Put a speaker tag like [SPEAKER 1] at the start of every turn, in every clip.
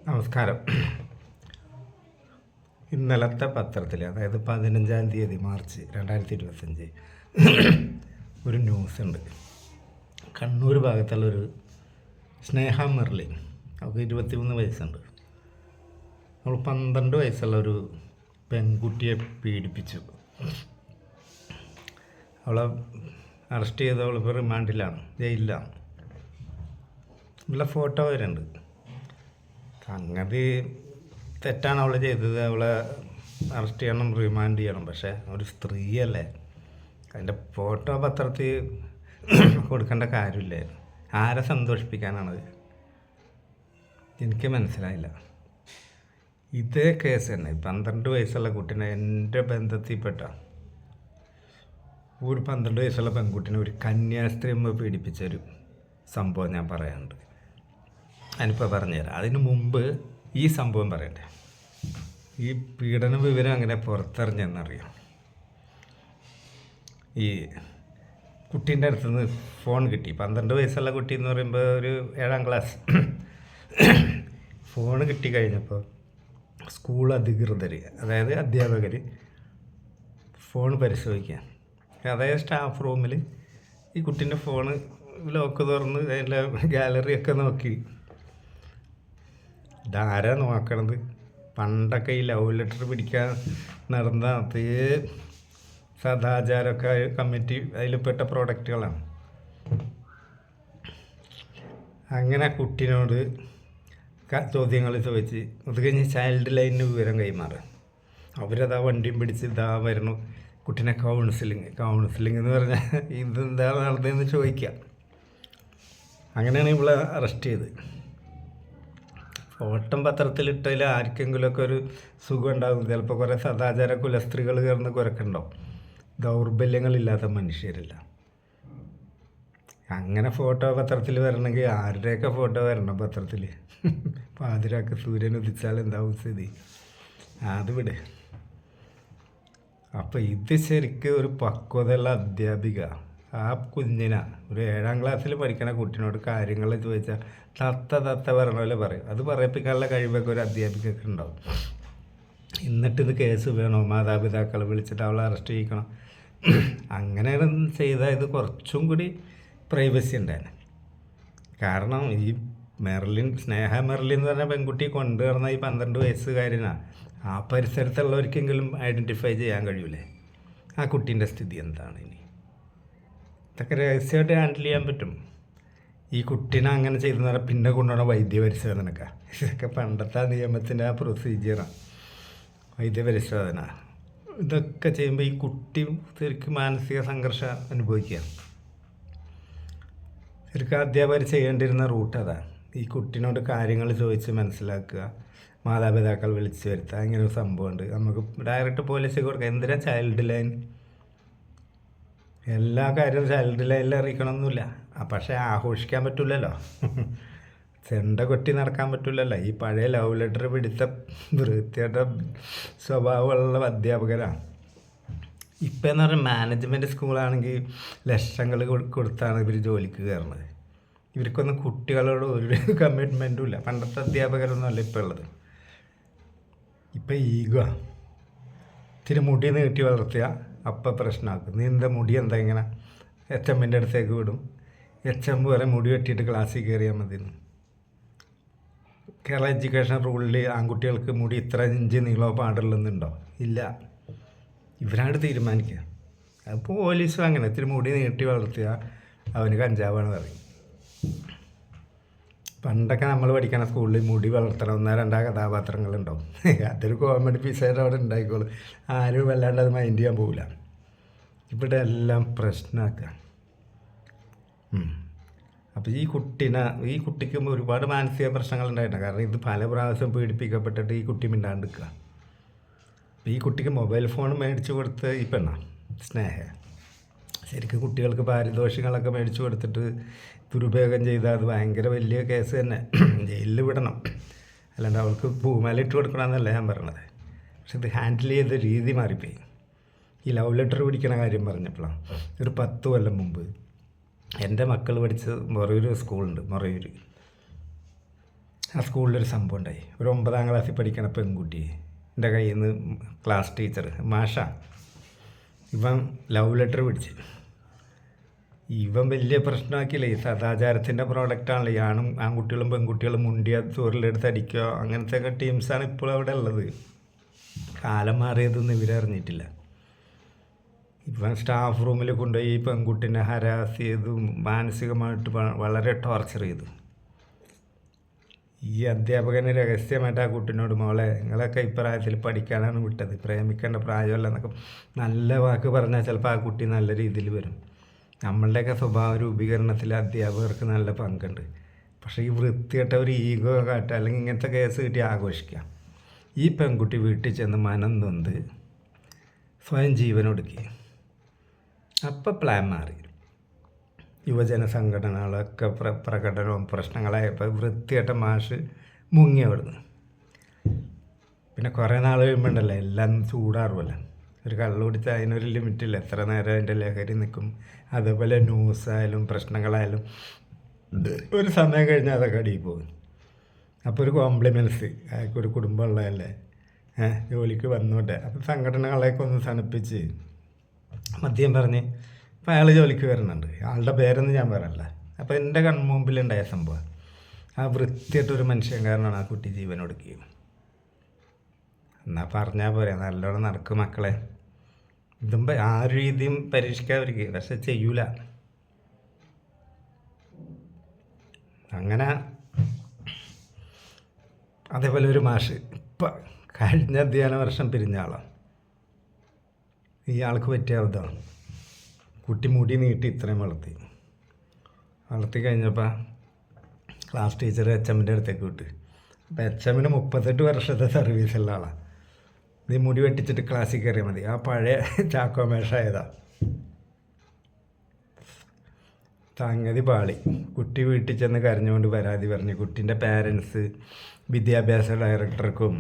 [SPEAKER 1] നമസ്കാരം. ഇന്നലത്തെ പത്രത്തിൽ, അതായത് 15-ാം തീയതി മാർച്ച് 2025 ഒരു ന്യൂസ് ഉണ്ട്. കണ്ണൂർ ഭാഗത്തുള്ളൊരു സ്നേഹ മെർലിൻ, അവൾക്ക് 23 വയസ്സുണ്ട്. അവൾ 12 വയസ്സുള്ള ഒരു പെൺകുട്ടിയെ പീഡിപ്പിച്ചു. അവളെ അറസ്റ്റ് ചെയ്തവൾ ഇപ്പോൾ റിമാൻഡിലാണ്, ജയിലിലാണ്. ഇവിടെ ഫോട്ടോ വരുന്നുണ്ട്. സംഗതി തെറ്റാണ് അവൾ ചെയ്തത്. അവളെ അറസ്റ്റ് ചെയ്യണം, റിമാൻഡ് ചെയ്യണം. പക്ഷേ ഒരു സ്ത്രീയല്ലേ, അതിൻ്റെ ഫോട്ടോ പത്രത്തിൽ കൊടുക്കേണ്ട കാര്യമില്ലായിരുന്നു. ആരെ സന്തോഷിപ്പിക്കാനാണത്? എനിക്ക് മനസ്സിലായില്ല. ഇതേ കേസ് തന്നെ 12 വയസ്സുള്ള കുട്ടീനെ, എൻ്റെ ബന്ധത്തിൽപ്പെട്ട ഒരു 12 വയസ്സുള്ള പെൺകുട്ടീനെ ഒരു കന്യാസ്ത്രീ പീഡിപ്പിച്ചൊരു സംഭവം ഞാൻ പറയാനുണ്ട്. ഞാനിപ്പോൾ പറഞ്ഞുതരാം. അതിന് മുമ്പ് ഈ സംഭവം പറയട്ടെ. ഈ പീഡന വിവരം അങ്ങനെ പുറത്തറിഞ്ഞെന്നറിയാം. ഈ കുട്ടീൻ്റെ അടുത്ത് നിന്ന് ഫോൺ കിട്ടി. 12 വയസ്സുള്ള കുട്ടി എന്ന് പറയുമ്പോൾ ഒരു 7ാം ക്ലാസ്. ഫോൺ കിട്ടിക്കഴിഞ്ഞപ്പോൾ സ്കൂൾ അധികൃതർ, അതായത് അധ്യാപകർ ഫോൺ പരിശോധിക്കുക. അതായത് സ്റ്റാഫ് റൂമിൽ ഈ കുട്ടീൻ്റെ ഫോണ് ലോക്ക് തുറന്ന് അതിൻ്റെ ഗാലറിയൊക്കെ നോക്കി. ഇതാരാ നോക്കണത്? പണ്ടൊക്കെ ഈ ലവ് ലെറ്റർ പിടിക്കാൻ നടന്ന അതേ സദാചാരമൊക്കെ കമ്മിറ്റി അതിൽപ്പെട്ട പ്രോഡക്റ്റുകളാണ്. അങ്ങനെ കുട്ടീനോട് ചോദ്യങ്ങൾ ചോദിച്ച് അത് കഴിഞ്ഞ് ചൈൽഡ് ലൈനിന് വിവരം കൈമാറുക. അവരതാ വണ്ടിയും പിടിച്ച് ഇതാ വരുന്നു. കുട്ടീനെ കൗൺസിലിംഗ് എന്ന് പറഞ്ഞാൽ ഇതെന്താ നടന്നതെന്ന് ചോദിക്കാം. അങ്ങനെയാണ് ഇവളെ അറസ്റ്റ് ചെയ്ത്. ഓട്ടം പത്രത്തിലിട്ടതിൽ ആർക്കെങ്കിലുമൊക്കെ ഒരു സുഖം ഉണ്ടാകും. ചിലപ്പോൾ കുറേ സദാചാര കുലസ്ത്രീകൾ കയറുന്ന കുരക്കുണ്ടാവും. ദൗർബല്യങ്ങളില്ലാത്ത മനുഷ്യരില്ല. അങ്ങനെ ഫോട്ടോ പത്രത്തിൽ വരണമെങ്കിൽ ആരുടെയൊക്കെ ഫോട്ടോ വരണം പത്രത്തിൽ? പാതിരാക്ക് സൂര്യൻ ഉദിച്ചാൽ എന്താവും സ്ഥിതി? അത് വിട്. അപ്പോൾ ഇത് ശരിക്കും ഒരു പക്വതയുള്ള അധ്യാപിക ആ കുഞ്ഞിനെ, ഒരു 7ാം ക്ലാസ്സിൽ പഠിക്കുന്ന കുട്ടീനോട് കാര്യങ്ങൾ ചോദിച്ചാൽ തത്ത പറഞ്ഞ പോലെ പറയും. അത് പറയിപ്പിക്കാനുള്ള കഴിവൊക്കെ ഒരു അധ്യാപികയൊക്കെ ഉണ്ടാവും. എന്നിട്ടിത് കേസ് വേണോ, മാതാപിതാക്കൾ വിളിച്ചിട്ട് അവളെ അറസ്റ്റ് ചെയ്യിക്കണം? അങ്ങനെയാണ് ചെയ്താൽ ഇത് കുറച്ചും കൂടി പ്രൈവസി ഉണ്ടായിരുന്നു. കാരണം ഈ സ്നേഹ മെർലിൻ എന്ന് പറഞ്ഞ പെൺകുട്ടി കൊണ്ടുവരുന്ന ഈ 12 വയസ്സുകാരനാണ്. ആ പരിസരത്തുള്ളവർക്കെങ്കിലും ഐഡൻറ്റിഫൈ ചെയ്യാൻ കഴിയൂലേ ആ കുട്ടീൻ്റെ സ്ഥിതി എന്താണ്? ഇനി ഇതൊക്കെ രഹസ്യമായിട്ട് ഹാൻഡിൽ ചെയ്യാൻ പറ്റും. ഈ കുട്ടീനെ അങ്ങനെ ചെയ്തെന്ന് പറഞ്ഞാൽ പിന്നെ കൊണ്ടുപോകണം വൈദ്യപരിശോധനക്ക. ഇതൊക്കെ പണ്ടത്തെ നിയമത്തിൻ്റെ ആ പ്രൊസീജിയറാണ്, വൈദ്യപരിശോധന. ഇതൊക്കെ ചെയ്യുമ്പോൾ ഈ കുട്ടി ശരിക്കും മാനസിക സംഘർഷം അനുഭവിക്കുക. ശരിക്കും അധ്യാപകർ ചെയ്യേണ്ടിരുന്ന റൂട്ട് അതാണ്. ഈ കുട്ടീനോട് കാര്യങ്ങൾ ചോദിച്ച് മനസ്സിലാക്കുക, മാതാപിതാക്കൾ വിളിച്ച് വരുത്തുക. ഇങ്ങനെ ഒരു സംഭവമുണ്ട്, നമുക്ക് ഡയറക്റ്റ് പോലീസിൽ കൊടുക്കുക. എന്തിനാ ചൈൽഡ് ലൈൻ? എല്ലാ കാര്യവും ചൈൽഡ് ലൈനിൽ അറിയിക്കണമെന്നില്ല. പക്ഷേ ആഘോഷിക്കാൻ പറ്റില്ലല്ലോ, ചെണ്ട കൊട്ടി നടക്കാൻ പറ്റില്ലല്ലോ. ഈ പഴയ ലവ് ലെറ്റർ പിടിച്ച വൃത്തിയുടെ സ്വഭാവമുള്ള അധ്യാപകരാണ്. ഇപ്പം എന്ന് പറഞ്ഞാൽ മാനേജ്മെൻറ്റ് സ്കൂളാണെങ്കിൽ ലക്ഷങ്ങൾ കൊടുത്താണ് ഇവർ ജോലിക്ക് കയറുന്നത്. ഇവർക്കൊന്നും കുട്ടികളോട് ഒരു കമ്മിറ്റ്മെൻറ്റും ഇല്ല. പണ്ടത്തെ അധ്യാപകരൊന്നും അല്ല ഇപ്പോൾ ഉള്ളത്. ഇപ്പം ഈഗോ. ഇത്തിരി മുടി നീട്ടി വളർത്തിയ അപ്പം പ്രശ്നമാക്കും. നീ എന്താ മുടി എന്താ ഇങ്ങനെ? HMൻ്റെ അടുത്തേക്ക് വിടും. HM വരെ മുടി വെട്ടിയിട്ട് ക്ലാസ്സിൽ കയറിയാൽ മതി. കേരള എഡ്യൂക്കേഷൻ റൂളിൽ ആൺകുട്ടികൾക്ക് മുടി ഇത്ര ഇഞ്ച് നീളോ പാടുള്ളതെന്നുണ്ടോ? ഇല്ല. ഇവരാണ് തീരുമാനിക്കുക. അപ്പോൾ പോലീസും അങ്ങനെ ഇത്തിരി മുടി നീട്ടി വളർത്തിയാൽ അവന് കഞ്ചാവാണ് പറയും. പണ്ടൊക്കെ നമ്മൾ പഠിക്കുന്ന സ്കൂളിൽ മുടി വളർത്തണം 1-2 കഥാപാത്രങ്ങളുണ്ടാവും. അതൊരു കോമഡി പീസായിട്ട് അവിടെ ഉണ്ടായിക്കോളും. ആരും വല്ലാണ്ട് അത് മൈൻഡ് ചെയ്യാൻ പോകില്ല. ഇവിടെ എല്ലാം പ്രശ്നമാക്കുക. അപ്പോൾ ഈ കുട്ടിക്ക് ഒരുപാട് മാനസിക പ്രശ്നങ്ങളുണ്ടായിട്ടുണ്ട്. കാരണം ഇത് പല പ്രാവശ്യം പീഡിപ്പിക്കപ്പെട്ടിട്ട് ഈ കുട്ടി മിണ്ടാണ്ടിരിക്കുക. അപ്പോൾ ഈ കുട്ടിക്ക് മൊബൈൽ ഫോൺ മേടിച്ച് കൊടുത്ത് ഈ പെണ്ണാണ് സ്നേഹ. ശരിക്കും കുട്ടികൾക്ക് പാരിതോഷികങ്ങളൊക്കെ മേടിച്ച് കൊടുത്തിട്ട് ദുരുപയോഗം ചെയ്താൽ അത് ഭയങ്കര വലിയ കേസ് തന്നെ, ജയിലിൽ വിടണം. അല്ലാണ്ട് അവൾക്ക് പൂമാലിട്ട് കൊടുക്കണമെന്നല്ല ഞാൻ പറയണത്. പക്ഷെ ഇത് ഹാൻഡിൽ ചെയ്ത രീതി മാറിപ്പോയി. ഈ ലവ് ലെറ്റർ പിടിക്കണ കാര്യം പറഞ്ഞപ്പോഴാണ് ഒരു 10 കൊല്ലം മുമ്പ് എൻ്റെ മക്കൾ പഠിച്ച മൊറയൂർ സ്കൂളുണ്ട്. മൊറയൂർ ആ സ്കൂളിലൊരു സംഭവം ഉണ്ടായി. ഒരു 9ാം ക്ലാസ്സിൽ പഠിക്കണ പെൺകുട്ടി എൻ്റെ കയ്യിൽ നിന്ന് ക്ലാസ് ടീച്ചർ മാഷ ഇവൻ ലവ് ലെറ്റർ പിടിച്ച് ഇവൻ വലിയ പ്രശ്നമാക്കിയില്ലേ. ഈ സദാചാരത്തിൻ്റെ പ്രോഡക്റ്റാണല്ലോ. ഈ ആൺകുട്ടികളും പെൺകുട്ടികളും മുണ്ടിയ ചോറിലെടുത്ത് അടിക്കുക അങ്ങനത്തെ ടീംസാണ് ഇപ്പോൾ അവിടെ ഉള്ളത്. കാലം മാറിയതൊന്നും ഇവരറിഞ്ഞിട്ടില്ല. ഇവൻ സ്റ്റാഫ് റൂമിൽ കൊണ്ടുപോയി ഈ പെൺകുട്ടിനെ ഹരാസ് ചെയ്തു, മാനസികമായിട്ട് വളരെ ടോർച്ചർ ചെയ്തു. ഈ അധ്യാപകന് രഹസ്യമായിട്ട് ആ കുട്ടിനോട് മോളെ നിങ്ങളൊക്കെ ഇപ്രായത്തിൽ പഠിക്കാനാണ് വിട്ടത്, പ്രേമിക്കേണ്ട പ്രായമല്ല എന്നൊക്കെ നല്ല വാക്ക് പറഞ്ഞാൽ ചിലപ്പോൾ ആ കുട്ടി നല്ല രീതിയിൽ വരും. നമ്മളുടെയൊക്കെ സ്വഭാവ രൂപീകരണത്തിൽ അധ്യാപകർക്ക് നല്ല പങ്കുണ്ട്. പക്ഷേ ഈ വൃത്തികെട്ട ഒരു ഈഗോ കാട്ടുക അല്ലെങ്കിൽ ഇങ്ങനത്തെ കേസ് കിട്ടി ആഘോഷിക്കാം. ഈ പെൺകുട്ടി വീട്ടിൽ ചെന്ന് മനം നൊന്ത് സ്വയം ജീവനൊടുക്കി. അപ്പം പ്ലാൻ മാറി. യുവജന സംഘടനകളൊക്കെ പ്രകടനവും പ്രശ്നങ്ങളായപ്പോൾ വൃത്തികെട്ട മാഷ് മുങ്ങി അവിടുന്ന്. പിന്നെ കുറേ നാൾ കഴിയുമ്പോണ്ടല്ലോ എല്ലാം ചൂടാറുമല്ലോ. ഒരു കള്ളു കുടിച്ചാൽ അതിനൊരു ലിമിറ്റില്ല, എത്ര നേരം അതിൻ്റെ ലഹരി നിൽക്കും. അതേപോലെ ന്യൂസായാലും പ്രശ്നങ്ങളായാലും ഒരു സമയം കഴിഞ്ഞാൽ അതൊക്കെ അടിയിൽ പോകും. അപ്പോൾ ഒരു കോംപ്ലിമെൻറ്റ്സ് അയാൾക്കൊരു കുടുംബമുള്ളതല്ലേ, ജോലിക്ക് വന്നോട്ടെ. അപ്പോൾ സംഘടനകളെയൊക്കെ ഒന്ന് തണുപ്പിച്ച് മദ്യം പറഞ്ഞ് അപ്പോൾ അയാൾ ജോലിക്ക് വരുന്നുണ്ട്. ആളുടെ പേരൊന്നും ഞാൻ പറയല്ല. അപ്പോൾ എൻ്റെ കൺമുമ്പിലുണ്ടായ സംഭവം ആ വൃത്തിയായിട്ടൊരു മനുഷ്യൻ കാരണമാണ് ആ കുട്ടി ജീവനൊടുക്കുകയും. എന്നാൽ പറഞ്ഞാൽ പോരെ, നല്ലോണം നടക്കും മക്കളെ. ഇതും ആ രീതിയും പരീക്ഷിക്കാതിരിക്കുക, പക്ഷെ ചെയ്യൂല. അങ്ങനെ അതേപോലെ ഒരു മാഷ് ഇപ്പം കഴിഞ്ഞ അധ്യയന വർഷം പിരിഞ്ഞ ആളാണ്. ഇയാൾക്ക് പറ്റിയ അബദ്ധമാണ്. കുട്ടി മുടി നീട്ടി ഇത്രയും വളർത്തി കഴിഞ്ഞപ്പോൾ ക്ലാസ് ടീച്ചർ HMൻ്റെ അടുത്തേക്ക് വിട്ട്. അപ്പോൾ HMന് 38 വർഷത്തെ സർവീസുള്ള ആളാണ്. നീ മുടി വെട്ടിച്ചിട്ട് ക്ലാസ്സിൽ കയറിയാൽ മതി. ആ പഴയ ചാക്കോമേഷായതാണ്. സംഗതി പാളി. കുട്ടി വീട്ടിൽ ചെന്ന് കരഞ്ഞുകൊണ്ട് പരാതി പറഞ്ഞു. കുട്ടീൻ്റെ പാരൻസ് വിദ്യാഭ്യാസ ഡയറക്ടർക്കും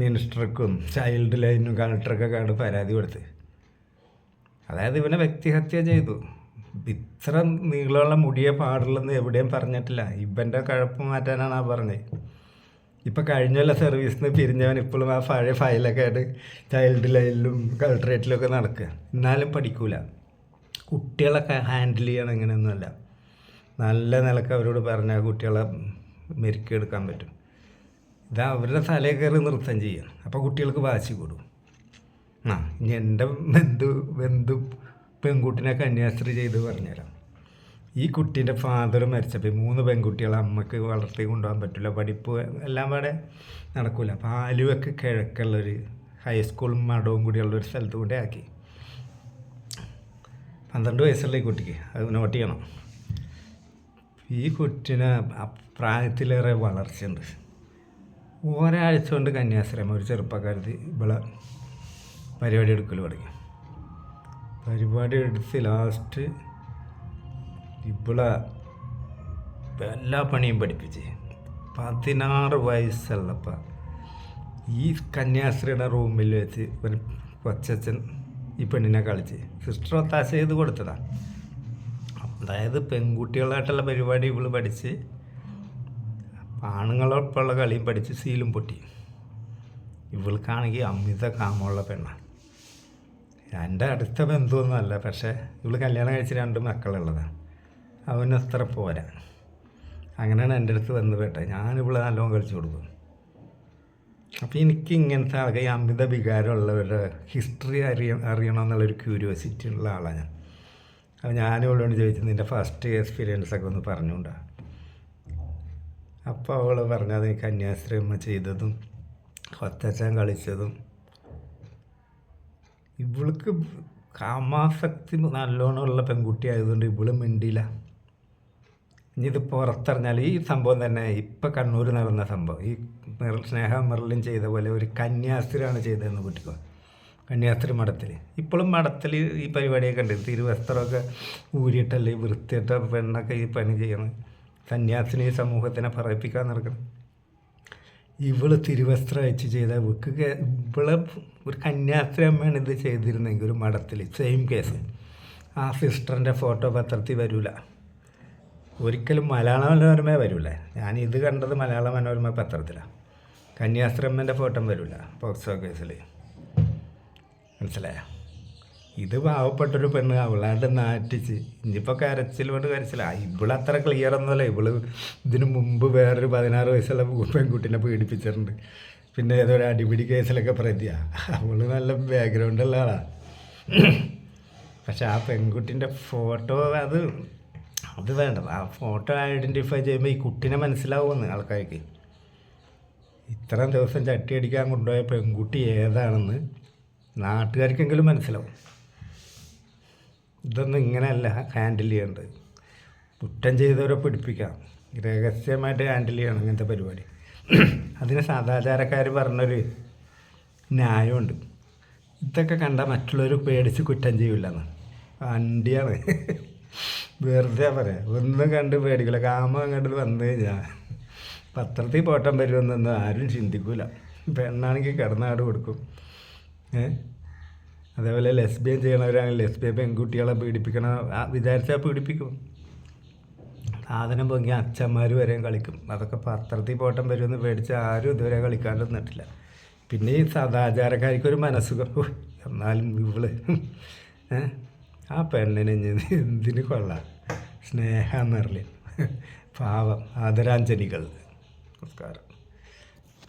[SPEAKER 1] മിനിസ്റ്റർക്കും ചൈൽഡ് ലൈനും കളക്ടറൊക്കെ കണ്ട് പരാതി കൊടുത്ത്. അതായത് ഇവനെ വ്യക്തിഹത്യ ചെയ്തു. ഇത്ര നീളമുള്ള മുടിയെ പാടുള്ളെന്ന് എവിടെയും പറഞ്ഞിട്ടില്ല. ഇവൻ്റെ കഴപ്പ് മാറ്റാനാണ് ആ പറഞ്ഞത്. ഇപ്പം കഴിഞ്ഞല്ല സർവീസിൽ നിന്ന് പിരിഞ്ഞവൻ ഇപ്പോഴും ആ പഴയ ഫയലൊക്കെ ആയിട്ട് ചൈൽഡ് ലൈനിലും കളക്ടറേറ്റിലൊക്കെ നടക്കുക. എന്നാലും പഠിക്കൂല. കുട്ടികളൊക്കെ ഹാൻഡിൽ ചെയ്യണം. ഇങ്ങനെയൊന്നുമല്ല. നല്ല നിലക്ക് അവരോട് പറഞ്ഞാൽ കുട്ടികളെ മെരുക്കിയെടുക്കാൻ പറ്റും. ഇതാ അവരുടെ തലയിൽ കയറി നൃത്തം ചെയ്യാം. അപ്പോൾ കുട്ടികൾക്ക് വാശി കൂടും. ഇനി എൻ്റെ ബന്ധു പെൺകുട്ടിനെ കന്യാസ്ത്രീ ചെയ്ത് പറഞ്ഞുതരാം. ഈ കുട്ടീൻ്റെ ഫാദർ മരിച്ചപ്പോൾ 3 പെൺകുട്ടികളെ അമ്മക്ക് വളർത്തി കൊണ്ടുപോകാൻ പറ്റില്ല, പഠിപ്പ് എല്ലാം പാടെ നടക്കില്ല. അപ്പോൾ ആലുവൊക്കെ കിഴക്കുള്ളൊരു ഹൈസ്കൂളും മഠവും കൂടിയുള്ളൊരു സ്ഥലത്ത് കൂടെ ആക്കി. 12 വയസ്സുള്ള ഈ കുട്ടിക്ക് അത് നോട്ട് ചെയ്യണം. ഈ കുട്ടിന് പ്രായത്തിലേറെ വളർച്ചയുണ്ട്. ഒരാഴ്ച കൊണ്ട് കന്യാസ്ത്രീയമ്മ ഒരു ചെറുപ്പക്കാരത്തി ഇവിടെ പരിപാടി എടുക്കൽ തുടങ്ങി. പരിപാടി എടുത്ത് ലാസ്റ്റ് ഇവിടെ എല്ലാ പണിയും പഠിപ്പിച്ച് 16 വയസ്സുള്ളപ്പോൾ ഈ കന്യാസ്ത്രീയുടെ റൂമിൽ വെച്ച് ഒരു കൊച്ചച്ഛൻ ഈ പെണ്ണിനെ കളിച്ച് സിസ്റ്റർ ഒത്താശ ചെയ്ത് കൊടുത്തതാണ്. അതായത് പെൺകുട്ടികളായിട്ടുള്ള പരിപാടി ഇവള് പഠിച്ച് ആണുങ്ങളൊപ്പമുള്ള കളിയും പഠിച്ച് സീലും പൊട്ടി. ഇവൾക്കാണെങ്കിൽ അമിത കാമമുള്ള പെണ്ണാണ്. എൻ്റെ അടുത്ത ബന്ധുവൊന്നുമല്ല, പക്ഷേ ഇവള് കല്യാണം കഴിച്ച് 2 മക്കളുള്ളതാണ്. അവനത്ര പോരാ. അങ്ങനെയാണ് എൻ്റെ അടുത്ത് വന്ന് പെട്ടത്. ഞാനിവിടെ നല്ലോണം കളിച്ചു കൊടുക്കും. അപ്പോൾ എനിക്ക് ഇങ്ങനത്തെ ആൾക്കാർ ഈ അമിത വികാരമുള്ളവരുടെ ഹിസ്റ്ററി അറിയണമെന്നുള്ളൊരു ക്യൂരിയോസിറ്റി ഉള്ള ആളാണ് ഞാൻ. അപ്പോൾ ഞാനിവളോട് ചോദിച്ചു, നിൻ്റെ ഫസ്റ്റ് എക്സ്പീരിയൻസൊക്കെ ഒന്ന് പറഞ്ഞുകൊണ്ടാ. അപ്പോൾ അവൾ പറഞ്ഞത് എനിക്ക് കന്യാസ്ത്രീ അമ്മ ചെയ്തതും കൊത്തച്ഛൻ കളിച്ചതും. ഇവൾക്ക് കാമാസക്തി നല്ലോണമുള്ള പെൺകുട്ടി ആയതുകൊണ്ട് ഇവള് മിണ്ടിയില്ല. ഇനി ഇത് പുറത്തറിഞ്ഞാൽ ഈ സംഭവം തന്നെ ഇപ്പം കണ്ണൂർ നടന്ന സംഭവം, ഈ സ്നേഹ മെർലിൻ ചെയ്ത പോലെ ഒരു കന്യാസ്ത്രീയാണ് ചെയ്തതെന്ന് കുട്ടിക്കോ. കന്യാസ്ത്രീ മഠത്തിൽ ഇപ്പോഴും മഠത്തിൽ ഈ പരിപാടിയൊക്കെ ഉണ്ട്. തിരുവസ്ത്രമൊക്കെ ഊരിയിട്ടല്ലേ വൃത്തിയിട്ട പെണ്ണൊക്കെ ഈ പണി ചെയ്യണം. സന്യാസിനെ ഈ സമൂഹത്തിനെ പറയിപ്പിക്കാൻ നടക്കണം. ഇവള് തിരുവസ്ത്രം അയച്ച് ചെയ്ത ഇവളെ ഒരു കന്യാസ്ത്രീ അമ്മയാണ് ഇത് ചെയ്തിരുന്നെങ്കിൽ ഒരു മഠത്തിൽ സെയിം കേസ് ആ സിസ്റ്ററിൻ്റെ ഫോട്ടോ പത്രത്തിൽ വരില്ല. ഒരിക്കലും മലയാള മനോരമ വരില്ലേ. ഞാൻ ഇത് കണ്ടത് മലയാള മനോരമ പത്രത്തിലാണ്. കന്യാസ്ത്രീയമ്മൻ്റെ ഫോട്ടോ വരില്ല പോക്സോ കേസിൽ, മനസ്സിലായോ? ഇത് പാവപ്പെട്ടൊരു പെണ്ണ് അവളാണ്ട് നാട്ടിച്ച് ഇനിയിപ്പോൾ കരച്ചിൽ കൊണ്ട് കരച്ചില്ല. ഇവളത്ര ക്ലിയർ ഒന്നുമല്ല. ഇവള് ഇതിന് മുമ്പ് വേറൊരു 16 വയസ്സുള്ള പെൺകുട്ടീനെ പീഡിപ്പിച്ചിട്ടുണ്ട്. പിന്നെ ഏതൊരു അടിപിടി കേസിലൊക്കെ പ്രതിയാണ്. അവൾ നല്ല ബാക്ക്ഗ്രൗണ്ടുള്ള ആളാണ്. പക്ഷെ ആ പെൺകുട്ടീൻ്റെ ഫോട്ടോ അത് വേണ്ടത്. ആ ഫോട്ടോ ഐഡൻറ്റിഫൈ ചെയ്യുമ്പോൾ ഈ കുട്ടീനെ മനസ്സിലാവുമെന്ന് ആൾക്കാർക്ക്. ഇത്രയും ദിവസം ചട്ടി അടിക്കാൻ കൊണ്ടുപോയ പെൺകുട്ടി ഏതാണെന്ന് നാട്ടുകാർക്കെങ്കിലും മനസ്സിലാവും. ഇതൊന്നും ഇങ്ങനെയല്ല ഹാൻഡിൽ ചെയ്യേണ്ടത്. കുറ്റം ചെയ്തവരെ പിടിപ്പിക്കാം, രഹസ്യമായിട്ട് ഹാൻഡിൽ ചെയ്യണം ഇങ്ങനത്തെ പരിപാടി. അതിന് സദാചാരക്കാർ പറഞ്ഞൊരു ന്യായമുണ്ട്. ഇതൊക്കെ കണ്ടാൽ മറ്റുള്ളവർ പേടിച്ച് കുറ്റം ചെയ്യില്ലെന്ന്. വണ്ടിയാണ്, വെറുതെ പറയാം. ഒന്നും കണ്ട് പേടിക്കില്ല. കാമം കണ്ട് വന്നു കഴിഞ്ഞാൽ പത്രത്തിൽ പോട്ടം വരുമെന്നൊന്നും ആരും ചിന്തിക്കില്ല. പെണ്ണാണെങ്കിൽ കിടന്നാട് കൊടുക്കും. അതേപോലെ ലെസ്ബിയൻ ചെയ്യണവരാണെങ്കിൽ ലെസ്ബിയൻ പെൺകുട്ടികളെ പീഡിപ്പിക്കണം വിചാരിച്ചാൽ പീഡിപ്പിക്കും. സാധനം പൊങ്ങി അച്ഛന്മാർ വരെയും കളിക്കും. അതൊക്കെ പത്രത്തിൽ പോട്ടം വരുമെന്ന് പേടിച്ച് ആരും ഇതുവരെ കളിക്കാണ്ട് നിന്നിട്ടില്ല. പിന്നെ ഈ സദാചാരക്കാർക്കൊരു മനസ്സുഖം. എന്നാലും ഇവള് ആ പെണ്ണിനെ എന്തിന് കൊള്ളാം, സ്നേഹം എന്നറിയില്ല. പാവം. ആദരാഞ്ജലികൾ. നമസ്കാരം.